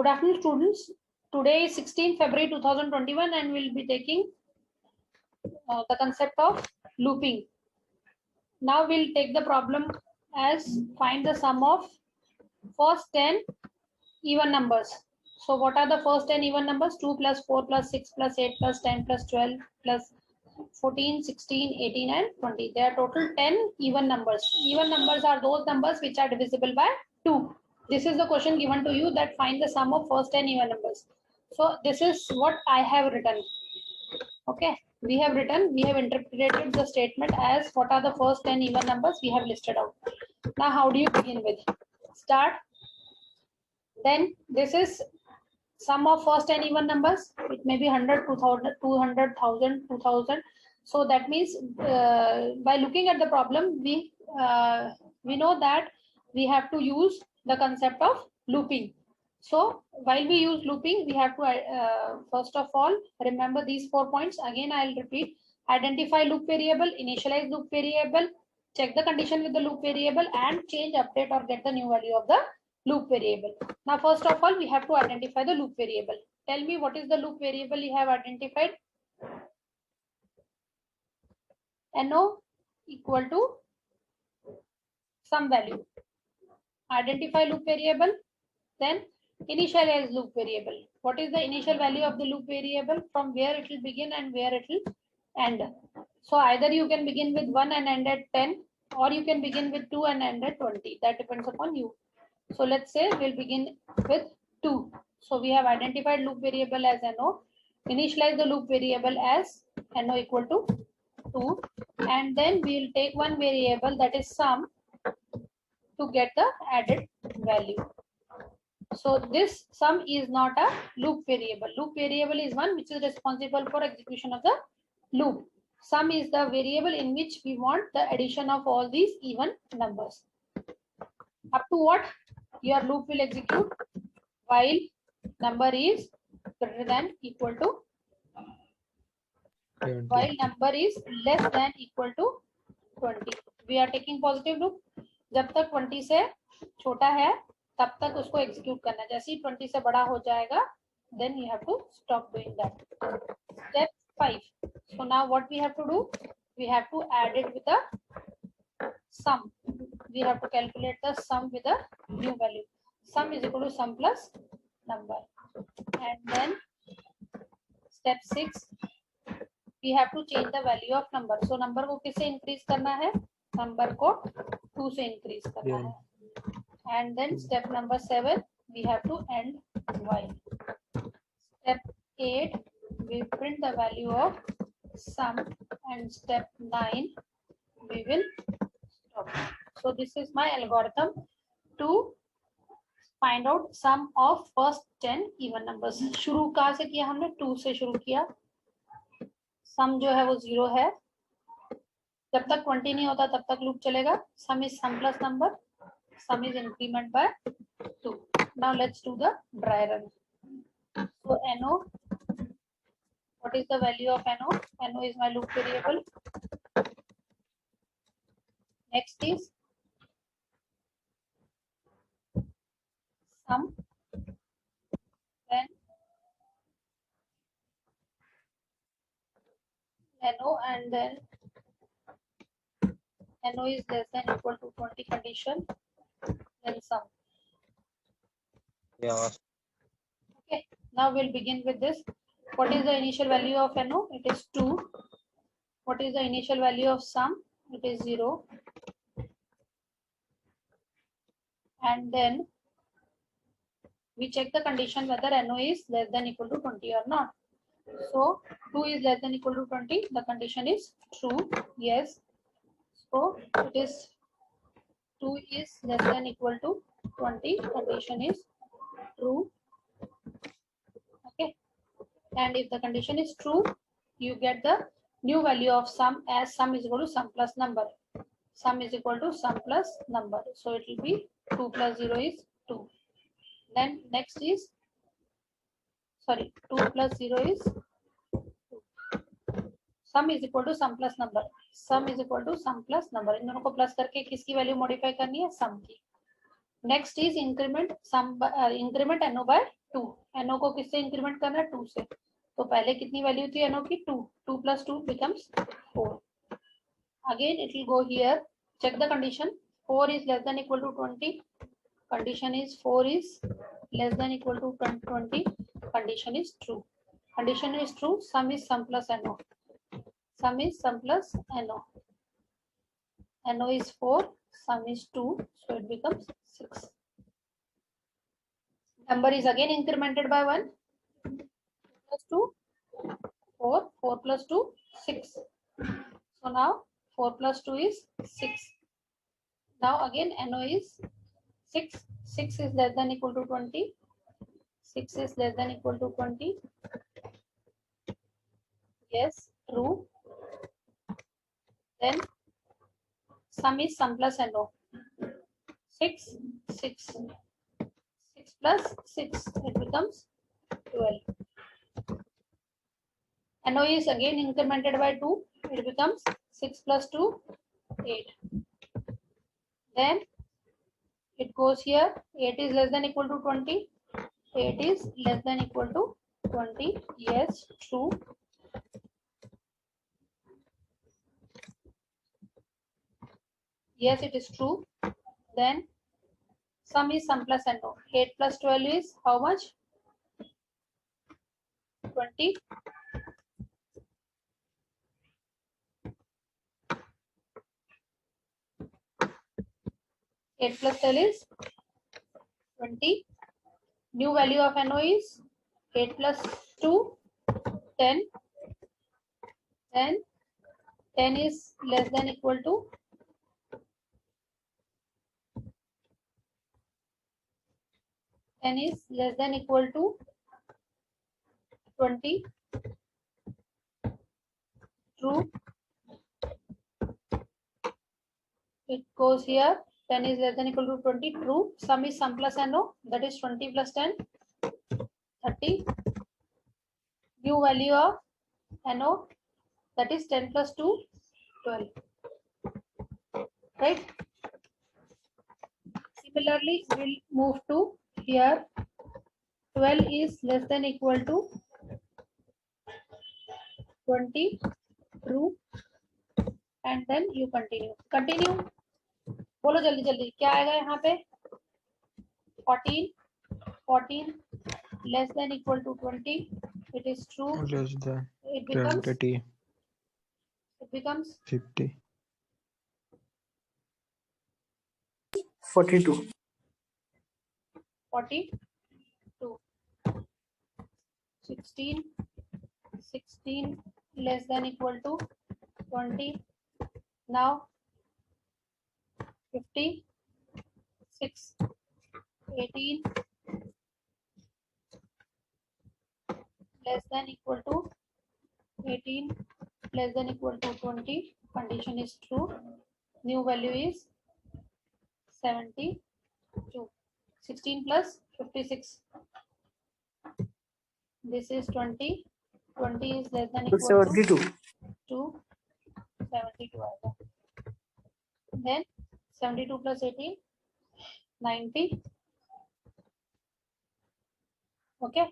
Good afternoon, students. Today is 16 February 2021 and we'll be taking the concept of looping. Now we'll take the problem as find the sum of first 10 even numbers. So what are the first 10 even numbers? 2 plus 4 plus 6 plus 8 plus 10 plus 12 plus 14, 16, 18 and 20. They are total 10 even numbers. Even numbers are those numbers which are divisible by 2. This is the question given to you, that find the sum of first 10 even numbers. So this is what I have written. Okay, we have interpreted the statement as what are the first 10 even numbers we have listed out. Now how do you begin with? Start. Then this is sum of first 10 even numbers. It may be 100, 2000, 200, 1000, 2000. So that means by looking at the problem, we know that we have to use the concept of looping. So while we use looping, we have to first of all remember these 4 points. Again, I'll repeat: identify loop variable, initialize loop variable, check the condition with the loop variable, and change, update, or get the new value of the loop variable. Now, first of all, we have to identify the loop variable. Tell me, what is the loop variable you have identified? No equal to some value. Identify loop variable, then initialize loop variable. What is the initial value of the loop variable? From where it will begin and where it will end. So either you can begin with 1 and end at 10, or you can begin with 2 and end at 20. That depends upon you. So let's say we'll begin with 2. So we have identified loop variable as NO, initialize the loop variable as NO equal to 2, and then we'll take one variable, that is sum, to get the added value. So this sum is not a loop variable. Loop variable is one which is responsible for execution of the loop. Sum is the variable in which we want the addition of all these even numbers. Up to what your loop will execute? While number is greater than equal to 20. While number is less than equal to 20. We are taking positive loop. जब तक 20 से छोटा है तब तक उसको execute करना. जैसे ही 20 से बड़ा हो जाएगा, then you have to stop doing that. Step 5. So now what we have to do? We have to add it with the sum. We have to calculate the sum with a new value. Sum is equal to sum plus number. And then step 6, we have to change the value of number. So number को किससे increase करना है? Number को 2 से increase करना है. And then step number 7, we have to end while. Step 8, we print the value of sum, and step 9, we will stop. So this is my algorithm to find out sum of first 10 even numbers. शुरू कहाँ से किया हमने? 2 से शुरू किया. सम जो है वो 0 है. जब तक 20 नहीं होता तब तक लूप चलेगा. Sum is sum plus number. Sum is increment by 2. Now let's do the dry run. So NO, what is the value of NO? NO is my loop variable. Next is sum, then NO, and then NO is less than equal to 20 condition, then sum. Yeah. Okay, now we'll begin with this. What is the initial value of NO? It is 2. What is the initial value of sum? It is 0. And then we check the condition whether NO is less than equal to 20 or not. So 2 is less than equal to 20. The condition is true. Yes. So it is 2 is less than equal to 20. Condition is true. Okay. And if the condition is true, you get the new value of sum as sum is equal to sum plus number. Sum is equal to sum plus number. So it will be 2 plus 0 is 2. Then next is, sorry, 2 plus 0 is 2. Sum is equal to sum plus number. Sum is equal to sum plus number. इन दोनों को plus करके किसकी value modify करनी है? सम की. Next is increment increment NO by 2. NO को किससे increment करना है? 2 से. तो पहले कितनी वैल्यू थी NO की? 2. 2 plus 2 becomes 4. Again it will go here. Check the condition. 4 is less than equal to 20. Condition is 4 is less than equal to 20. Condition is true. Condition is true. Sum is sum plus NO. Sum is sum plus NO. NO is 4. Sum is 2. So it becomes 6. Number is again incremented by 1. Plus 2, 4. 4 plus 2, 6. So now 4 plus 2 is 6. Now again NO is 6. 6 is less than equal to 20. 6 is less than equal to 20. Yes, true. Then sum is sum plus NO. 6, 6. 6 plus 6, it becomes 12. NO is again incremented by 2. It becomes 6 plus 2, 8. Then it goes here. 8 is less than equal to 20. 8 is less than equal to 20. Yes, true. Yes, it is true. Then sum is sum plus NO. 8 plus 12 is how much? 20. Eight plus 12 is 20. New value of NO is 8 plus 2, 10. Then 10 is less than equal to 10 is less than equal to 20. True. It goes here. 10 is less than equal to 20. True. Sum is sum plus NO. That is 20 plus 10. 30. New value of NO. That is 10 plus 2. 12. Right. Similarly, we'll move to here. 12 is less than equal to 20. True. And then you continue. Continue. बोलो जल्दी जल्दी क्या आएगा यहाँ पे? 14. 14 less than equal to 20. It is true. Less than It becomes 20. It becomes 50. 42. 42. 16. 16 less than equal to 20. Now 56. 18 less than equal to 18 less than equal to 20. Condition is true. New value is 72. 16 plus 56. This is 20. 20 is less than equal to 72. 72. Then 72 plus 18, 90. Okay.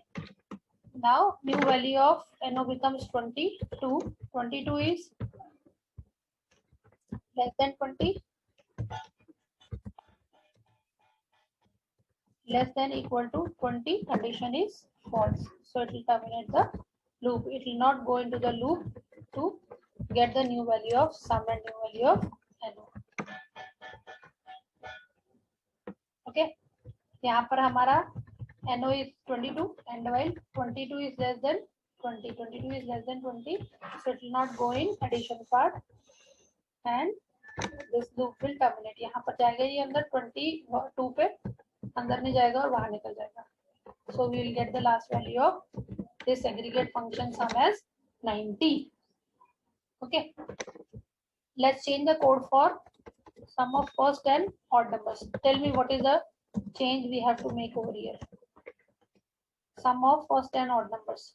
Now new value of NO becomes 22. 22 is less than 20. Less than equal to 20. Condition is false. So it will terminate the loop. It will not go into the loop to get the new value of sum and new value of NO. Okay. यहाँ पर हमारा NO is 22 and while 22 is less than 20. 22 is less than 20. So it will not go in addition part and this loop will terminate. यहाँ पर जाएगा ये अंदर 22 पे अंदर नहीं जाएगा और बाहर निकल जाएगा. So we will get the last value of this aggregate function sum as 90. Okay. Let's change the code for sum of first and odd numbers. Tell me what is the change we have to make over here. Sum of first and odd numbers.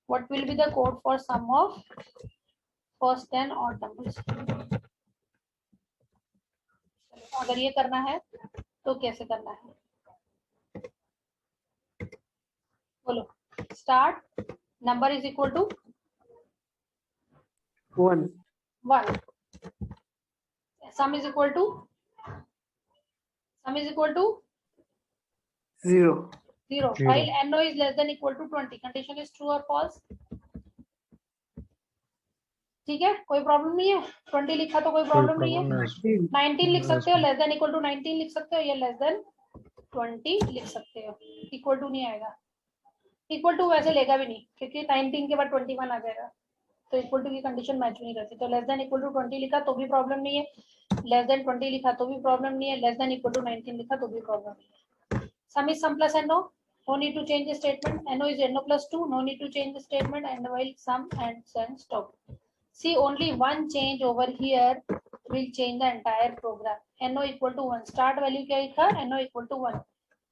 What will be the code for sum of first and odd numbers? अगर ये करना है तो कैसे करना है, बोलो। Start. Number is equal to 1. 1. Sum is equal to 0. 0. While NO is less than equal to 20. Condition is true or false? ठीक है, कोई प्रॉब्लम नहीं है। 20 लिखा तो कोई प्रॉब्लम नहीं है। 19 लिख सकते हो, लेस देन इक्वल टू 19 लिख सकते हो, या लेस देन 20 लिख सकते हो। इक्वल टू नहीं आएगा, इक्वल टू वैसे लेगा भी नहीं क्योंकि 19 के बाद 21 आ जाएगा, तो इक्वल टू की कंडीशन मैच नहीं करती। तो लेस देन इक्वल टू 20 लिखा तो भी प्रॉब्लम नहीं है, लेस देन 20 लिखा तो भी प्रॉब्लम नहीं है, लेस देन इक्वल टू 19 लिखा तो भी प्रॉब्लम नहीं है। Sum is sum plus NO, no need to change the statement. NO is NO plus 2, no need to change the statement, and while sum and then stop. See, only one change over here will change the entire program. NO equal to 1, start value क्या लिखा? NO equal to 1.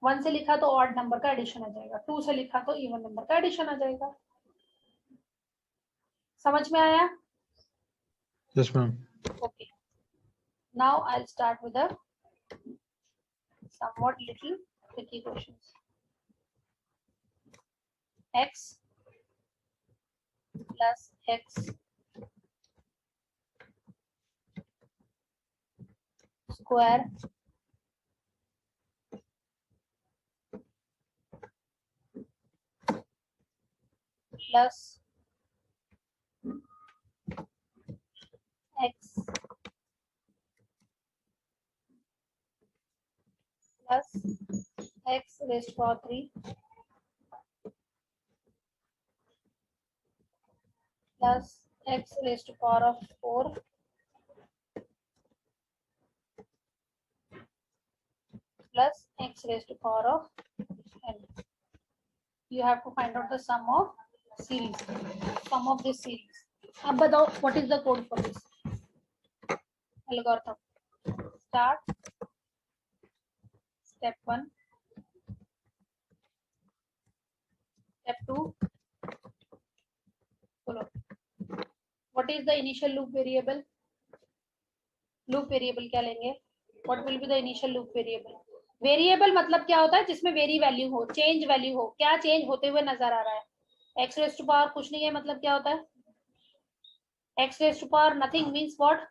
1 से लिखा तो odd number का addition आ जाएगा, 2 से लिखा तो इवन नंबर का एडिशन आ जाएगा। समझ में आया? Yes, ma'am. Okay. Now I'll start with the somewhat little tricky questions. X plus X square plus X plus X raised to power 3 plus X raised to power of 4 plus X raised to power of n. You have to find out the sum of series, sum of this series. अब बताओ what is the code for this algorithm? Start. Step 1, step 2, follow. What is the initial loop variable? Loop variable क्या लेंगे? What will be the initial loop variable? Variable मतलब क्या होता है? जिसमें very value हो, चेंज वैल्यू हो। क्या चेंज होते हुए नजर आ रहा है? एक्स रेज टू पावर कुछ नहीं है, मतलब क्या होता है? X raise to power nothing means what?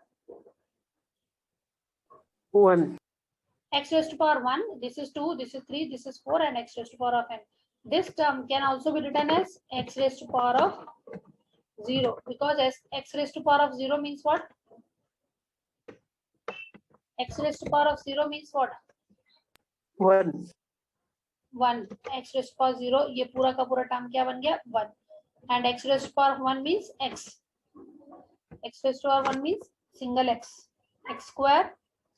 1. X raised to power 1, this is 2, this is 3, this is 4, and x raised to power of n. This term can also be written as x raised to power of 0, because x raised to power of 0 means what? X raised to power of 0 means what? 1. 1. X raised to power 0, ये पूरा का पूरा term क्या बन गया? 1. And x raised to power 1 means x. X raised to power 1 means single x. X square,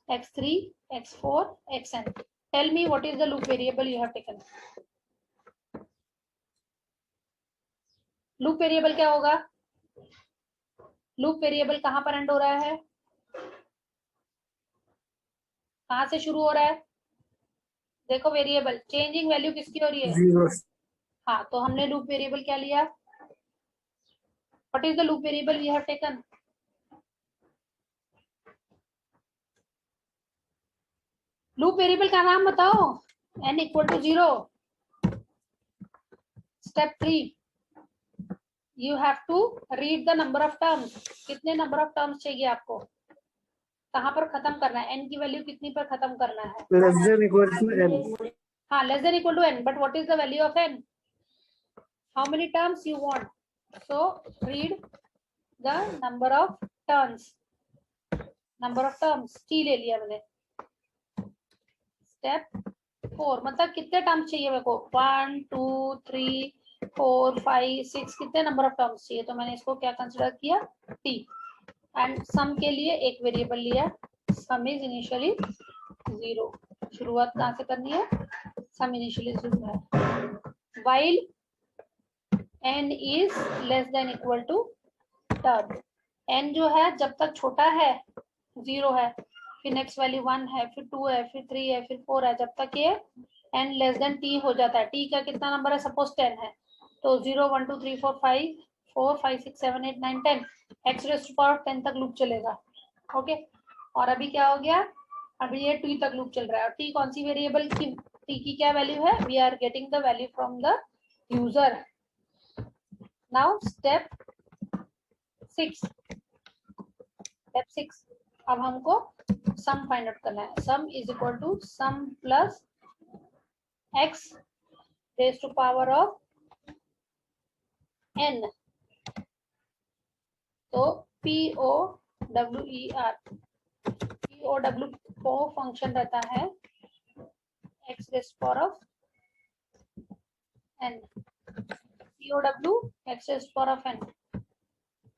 x3, x4, xn. Tell me what is the loop variable you have taken. Loop variable क्या होगा? Loop variable कहां पर and हो रहा है? कहां से शुरू हो रहा है? देखो वेरिएबल चेंजिंग वैल्यू किसकी हो रही है? 0. हाँ, तो हमने लूप वेरिएबल क्या लिया? What is the loop variable we have taken? Loop variable का नाम बताओ। n equal to 0. Step 3, you have to read the number of terms. कितने नंबर ऑफ टर्म्स चाहिए आपको? कहां पर खत्म करना है? n की वैल्यू कितनी पर खत्म करना है? Less than equal to n. हाँ, less than equal to n, but what is the value of n? How many terms you want? So read the number of terms. Number of terms t ले लिया मैंने। Step 4, मतलब कितने terms चाहिए मेरे को? 1 2 3 4 5 6, कितने नंबर ऑफ टर्म्स चाहिए? तो मैंने इसको क्या कंसिडर किया? t। एंड सम के लिए एक वेरिएबल लिया, सम इज इनिशियली 0। शुरुआत कहां से करनी है? सम इनिशियली 0 है। while n is less than equal to term, n जो है जब तक छोटा है 0 है, फिर नेक्स्ट वैल्यू 1 है, फिर 2 है, फिर 3 है, फिर 4 है, जब तक ये n लेस देन t हो जाता है। t का कितना नंबर है? सपोज 10 है, तो 0 1 2 3 4 5 4 5 6 7 8 9 10, x रेज़ टू पावर 10 तक लूप चलेगा। ओके, और अभी क्या हो गया? अभी ये t तक लूप चल रहा है और t कौन सी वेरिएबल की t की क्या वैल्यू है, we are getting the value from the user. Now step 6. Step 6, अब हमको सम फाइंड आउट करना है. Sum is equal to sum plus x raise to power of n. तो POWER को फंक्शन रहता है x raise power of n. POW x raise power of n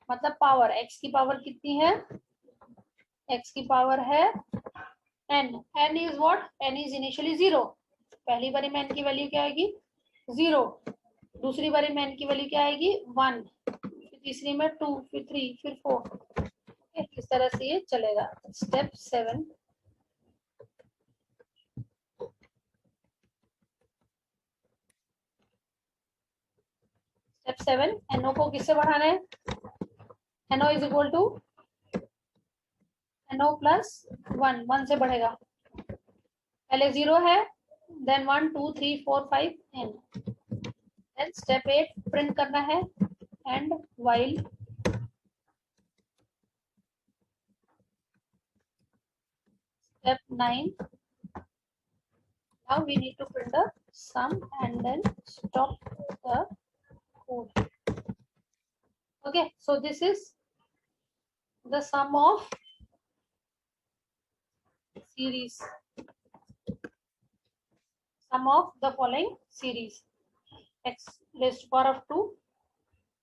मतलब power, x की पावर कितनी है, x की पावर है n. n is what, n is initially 0. पहली बारी में n की वैल्यू क्या आएगी 0, दूसरी बारी में n की वैल्यू क्या आएगी 1, फिर तीसरी में 2, फिर 3, फिर 4. इस तरह से ये चलेगा. स्टेप 7. स्टेप 7, NO को किससे बढ़ाना है, NO is equal to NO plus 1, 1 से बढ़ेगा. पहले 0 है, then 1 2 3 4 5 n. Then step 8 print करना है and while step 9. Now we need to print the sum and then stop the code. Okay, so this is the sum of series, sum of the following series x raised to power of 2.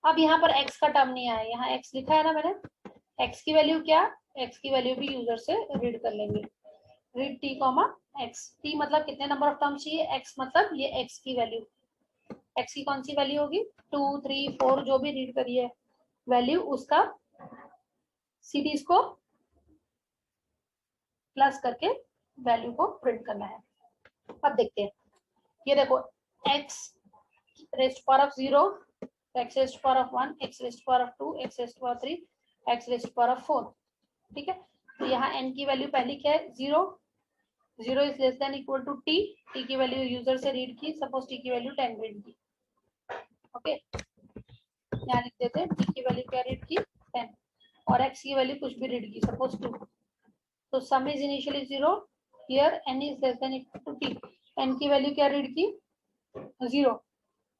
अब यहाँ पर x का term नहीं आया, यहाँ x लिखा है ना मैंने. x की वैल्यू क्या, x की वैल्यू भी यूजर से रीड कर लेंगे. Read t comma x. t मतलब कितने नंबर ऑफ टर्म चाहिए, x मतलब ये x की वैल्यू. x की कौन सी वैल्यू होगी 2 3 4 जो भी रीड करिए वैल्यू, उसका सीरीज को प्लस करके वैल्यू को प्रिंट करना है. अब देखते हैं, ये देखो x raised power of 0, x raised power of 1, x raised power of 2, x raised power 3, x raised power of 4. ठीक है, तो यहाँ n की वैल्यू पहली क्या है 0. 0 is less than equal to t. t की वैल्यू यूजर से रीड की, सपोज t की वैल्यू 10 रीड की. ओके, यहाँ लिख देते हैं t की वैल्यू क्या रीड की 10 और x की वैल्यू कुछ भी रीड की, सपोज 2. तो sum is initially 0, here n is less than equal to t. n की वैल्यू क्या रीड की 0.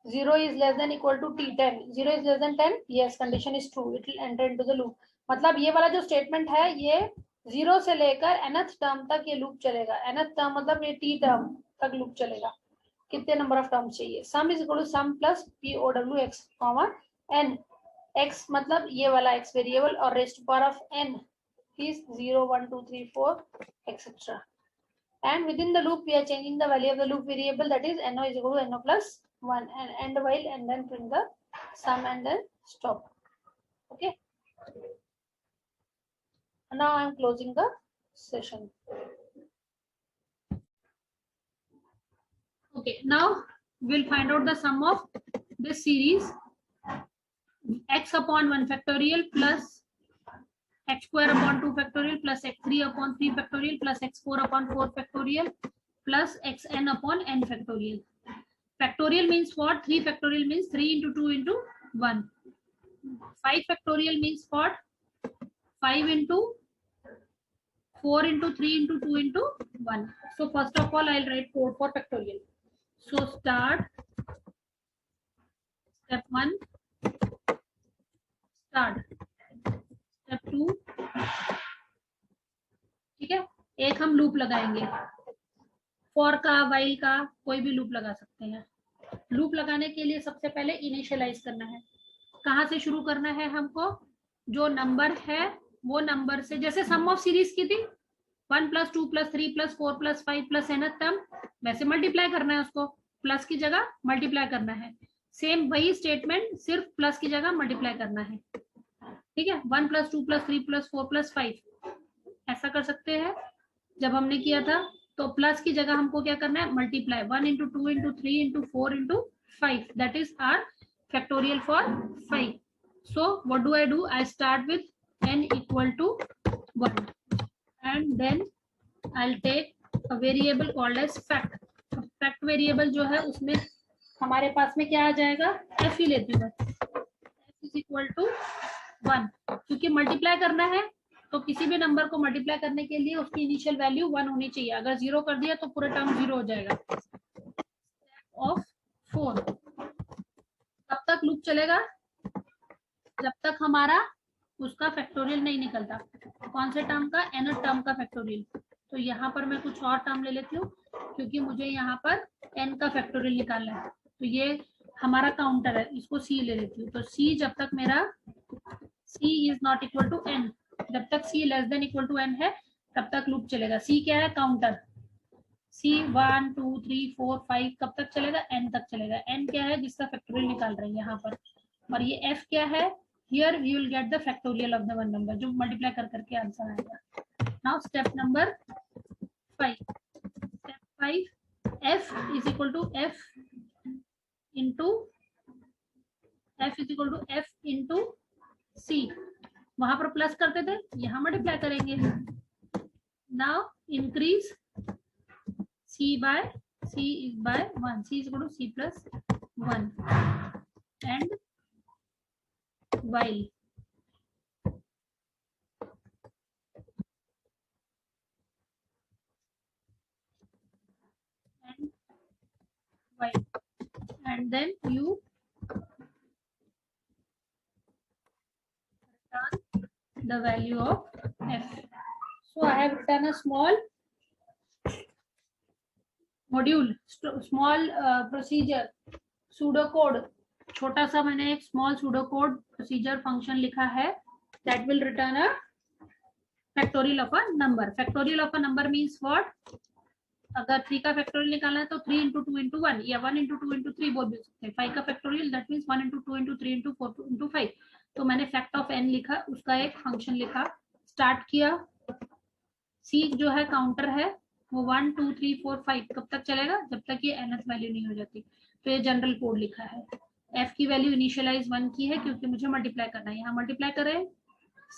0 is less than equal to t. 10. 0 is less than 10. Yes, condition is true. It will enter into the loop. मतलब ये वाला जो statement है ये 0 से लेकर nth टर्म तक ये लूप चलेगा. nth टर्म मतलब ये t टर्म तक लूप चलेगा. कितने नंबर ऑफ टर्म चाहिए, sum is equal to sum plus POWX comma n. x मतलब ये वाला x वेरिएबल और rest power of n is 0 1 2 3 4 etc. And within the loop we are changing the value of the loop variable, that is NO is equal to NO plus 1 and end while and then print the sum and then stop. Okay, now I am closing the session. Okay, now we'll find out the sum of this series x upon 1 factorial plus x square upon 2 factorial plus x3 upon 3 factorial plus x4 upon 4 factorial plus xn upon n factorial. Factorial means what, 3 factorial means 3 into 2 into 1. 5 factorial means what, 5 into 4 into 3 into 2 into 1. So first of all I'll write code for factorial. So start step 1, start step 2. ठीक है, एक हम loop लगाएंगे, for का while का कोई भी loop लगा सकते हैं. लूप लगाने के लिए सबसे पहले इनिशियलाइज करना है. कहाँ से शुरू करना है हमको, जो नंबर है वो नंबर से, जैसे सम ऑफ सीरीज की थी 1 + 2 + 3 + 4 + 5 + nth टर्म, वैसे मल्टीप्लाई करना है, उसको प्लस की जगह मल्टीप्लाई करना है. सेम वही स्टेटमेंट, सिर्फ प्लस की जगह मल्टीप्लाई करना है. ठीक है, 1 + 2 + 3 + 4 + 5 ऐसा कर सकते हैं. जब हमने किया था तो प्लस की जगह हमको क्या करना है, multiply 1 × 2 × 3 × 4 × 5, that is our factorial for 5. So what do I do, I start with n equal to 1 and then I'll take a variable called as fact. Fact variable जो है उसमें हमारे पास में क्या आ जाएगा, f ही लेती हूँ, f इज इक्वल टू 1, क्योंकि मल्टीप्लाई करना है तो किसी भी नंबर को मल्टीप्लाई करने के लिए उसकी इनिशियल वैल्यू 1 होनी चाहिए। अगर 0 कर दिया तो पूरा टर्म 0 हो जाएगा। ऑफ 4, कब तक लूप चलेगा, जब तक हमारा उसका फैक्टोरियल नहीं निकलता। कौन से टर्म का, nth टर्म का फैक्टोरियल। तो यहाँ पर मैं कुछ और टर्म ले लेती हूँ क्योंकि मुझे यहाँ पर n का फैक्टोरियल निकालना है। तो ये हमारा काउंटर है, इसको c ले लेती हूँ। तो c जब तक मेरा c is not equal to n, जब तक c less than equal to n है तब तक लूप चलेगा। c क्या है, काउंटर। c 1 2 3 4 5 कब तक चलेगा, n तक चलेगा। n क्या है, जिसका फैक्टोरियल निकाल रहे हैं यहाँ पर। और ये f क्या है, here we will get the factorial of the one number, जो मल्टीप्लाई कर करके आंसर आएगा। Now step number 5, step 5, f is equal to f into c। वहां पर प्लस करते थे, यहाँ मल्टीप्लाई करेंगे। Now increase c by c is by 1, c is equal to c plus 1 and while and then you return the value of f. So I have written a small module, small procedure, pseudocode, छोटा सा मैंने एक small pseudocode procedure function लिखा है that will return a factorial of a number. Factorial of a number means what? अगर 3 का factorial निकालना है तो 3 इंटू 2 इंटू 1 या 1 इंटू 2 इंटू 3 बोल भी सकते हैं। 5 का factorial that means 1 into 2 into 3 into 4 into 5। तो मैंने फैक्ट ऑफ n लिखा, उसका एक फंक्शन लिखा, स्टार्ट किया। c जो है काउंटर है, वो 1 2 3 4 5 कब तक चलेगा, जब तक ये nth वैल्यू नहीं हो जाती। तो ये जनरल कोड लिखा है। f की वैल्यू इनिशियलाइज 1 की है क्योंकि मुझे मल्टीप्लाई करना है। यहाँ मल्टीप्लाई करें,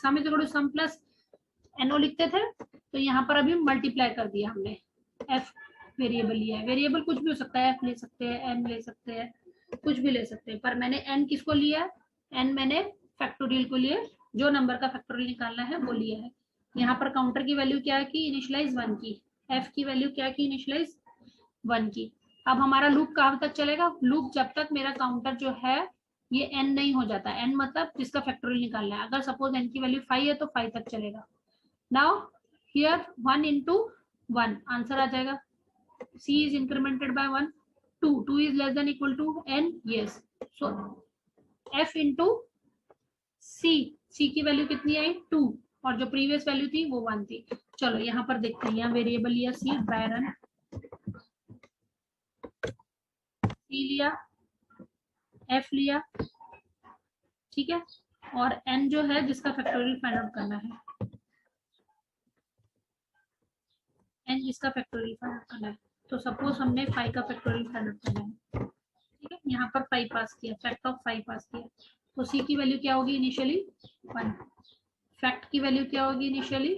sum is equal to sum plus no लिखते थे, तो यहाँ पर अभी मल्टीप्लाई कर दिया हमने। f वेरिएबल लिया है, वेरिएबल कुछ भी हो सकता है, f ले सकते हैं, n ले सकते हैं, कुछ भी ले सकते हैं, पर मैंने n किसको लिया है, n मैंने फैक्टोरियल को लिए, जो नंबर का फैक्टोरियल निकालना है वो लिया है। यहाँ पर काउंटर की वैल्यू क्या की, इनिशियलाइज 1 की, f की वैल्यू क्या की, इनिशियलाइज 1 की। अब हमारा लूप कहाँ तक चलेगा, लूप जब तक मेरा काउंटर जो है ये n नहीं हो जाता। n मतलब जिसका फैक्टोरियल निकालना है। अगर सपोज n की वैल्यू 5 है तो 5 तक चलेगा। नाउ हियर 1 इंटू 1 आंसर आ जाएगा। c is incremented by 1, 2 is less than equal to n, yes, so f into c की वैल्यू कितनी आई, 2, और जो प्रीवियस वैल्यू थी वो 1 थी। चलो यहाँ पर देखते हैं, यहाँ वेरिएबल लिया c, ड्राई रन, c लिया, f लिया, ठीक है, और n जो है जिसका फैक्टोरियल फाइंड आउट करना है, n जिसका फैक्टोरियल फाइंड आउट करना है। तो सपोज हमने 5 का फैक्टोरियल फाइंड आउट करना है, ठीक है, यहाँ पर 5 पास किया, फैक्ट ऑफ 5 पास किया, तो c की वैल्यू क्या होगी, इनिशियली 1, फैक्ट की वैल्यू क्या होगी, इनिशियली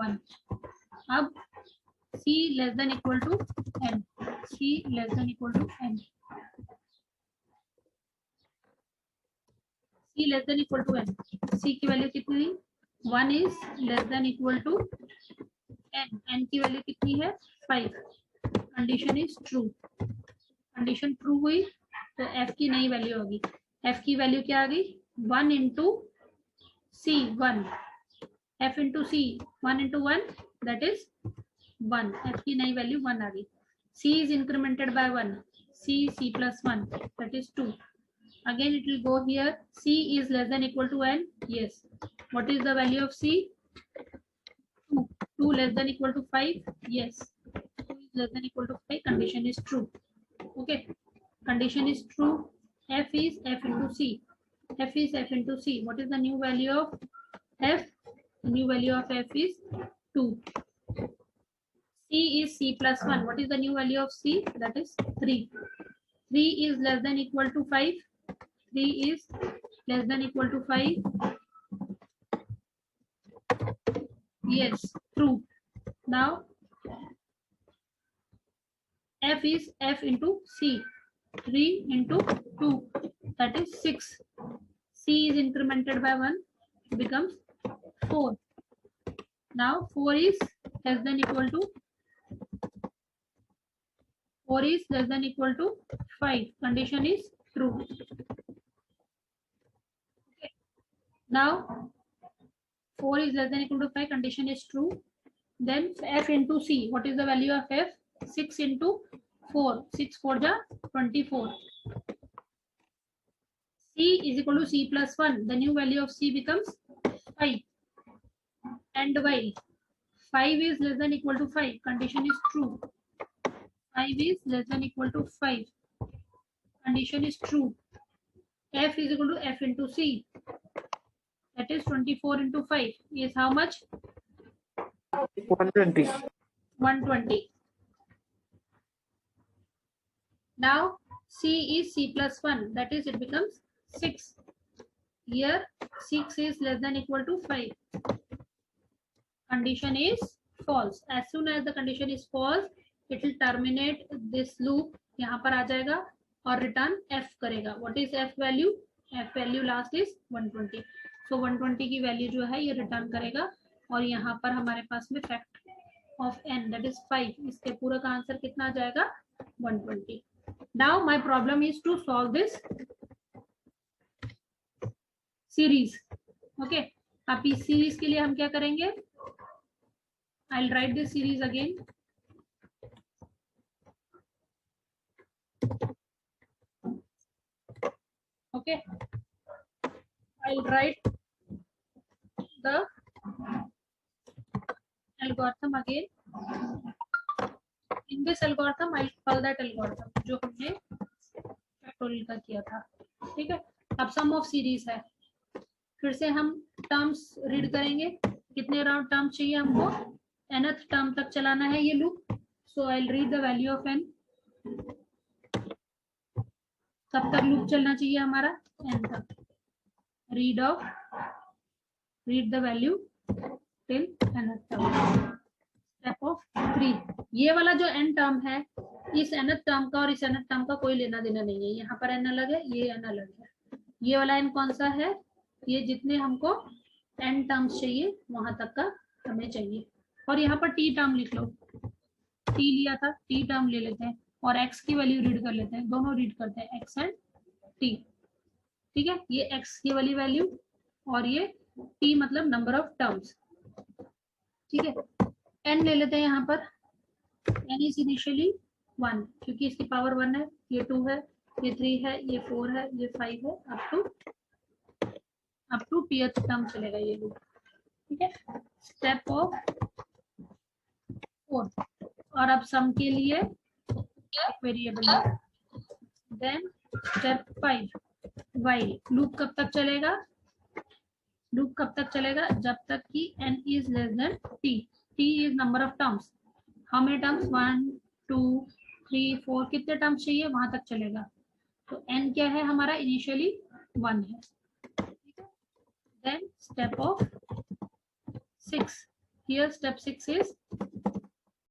1। अब c less than equal to n, c less than equal to n, c less than equal to n, c की वैल्यू कितनी, 1 is less than equal to n की value कितनी है, 5, condition is true. Condition true हुई तो f की नई value होगी, f की वैल्यू क्या आ गई, 1 into c, 1, f into c, 1 into 1 that is 1, f की नई वैल्यू 1 आ गई। c is incremented by 1, c plus 1 that is 2, again it will go here, c is less than equal to n, yes, what is the value of c, 2 less than equal to 5, yes, 2 is less than equal to 5, condition is true, okay, condition is true, f is f into c, f is f into c, what is the new value of f, the new value of f is 2, c is c plus 1, what is the new value of c, that is 3, 3 is less than equal to 5, 3 is less than equal to 5, yes, true. Now f is f into c. 3 into 2, that is 6. C is incremented by 1, becomes 4. Now 4 is less than equal to 5. Condition is true. Okay. Now 4 is less than equal to 5. Condition is true. Then f into c. What is the value of f? 6 into 4. 6 4 ja 24. C is equal to c plus 1. The new value of c becomes 5. And while 5 is less than equal to 5, condition is true. 5 is less than equal to 5. Condition is true. F is equal to f into c. That is 24 into 5 is how much? 120. 120. Now c is c plus 1. That is, it becomes 6. Here 6 is less than equal to 5. Condition is false. As soon as the condition is false, it will terminate this loop. यहाँ पर आ जाएगा और return f करेगा. What is f value? f value last is 120. So 120 की value जो है ये return करेगा और यहाँ पर हमारे पास में fact of n, that is 5. इसके पूरा का आंसर कितना आ जाएगा? 120. Now my problem is to solve this series. Okay. अब इस series के लिए हम क्या करेंगे? I'll write this series again. Okay. I'll write the algorithm again. In this algorithm, I'll call that algorithm जो हमने factorial का किया था. ठीक है. अब sum of series है. फिर से हम terms read करेंगे. कितने राउंड terms चाहिए हमको? nth term तक चलाना है ये loop. So I'll read the value of n. कब तक लूप चलना चाहिए हमारा? n तक. Read the value till nth term. Step of 3. ये वाला जो n टर्म है, इस nth टर्म का और इस nth टर्म का कोई लेना देना नहीं है. यहाँ पर n अलग है, ये n अलग है. ये वाला n कौन सा है? ये जितने हमको n टर्म्स चाहिए वहां तक का हमें चाहिए. और यहाँ पर t टर्म लिख लो. t लिया था, t टर्म ले लेते हैं और x की वैल्यू रीड कर लेते हैं. दोनों रीड करते हैं, x एंड t. ठीक है. ये x की वाली वैल्यू और ये t मतलब नंबर ऑफ टर्म्स. ठीक है. n ले लेते हैं यहाँ पर. n इज इनिशियली 1 क्योंकि इसकी पावर 1 है. ये 2 है, ये 3 है, ये 4 है, ये 5 है. अप टू pth टर्म चलेगा ये लूप. ठीक है. Step of 4. और अब सम के लिए वेरिएबल है. Then step 5. व्हाइल लूप कब तक चलेगा? लूप कब तक चलेगा? जब तक कि n is less then t. t is number of terms. How many terms? 1 2 3 4. कितने टर्म्स चाहिए वहां तक चलेगा. तो n क्या है हमारा? इनिशियली 1 है. Then step of 6. Here step 6 is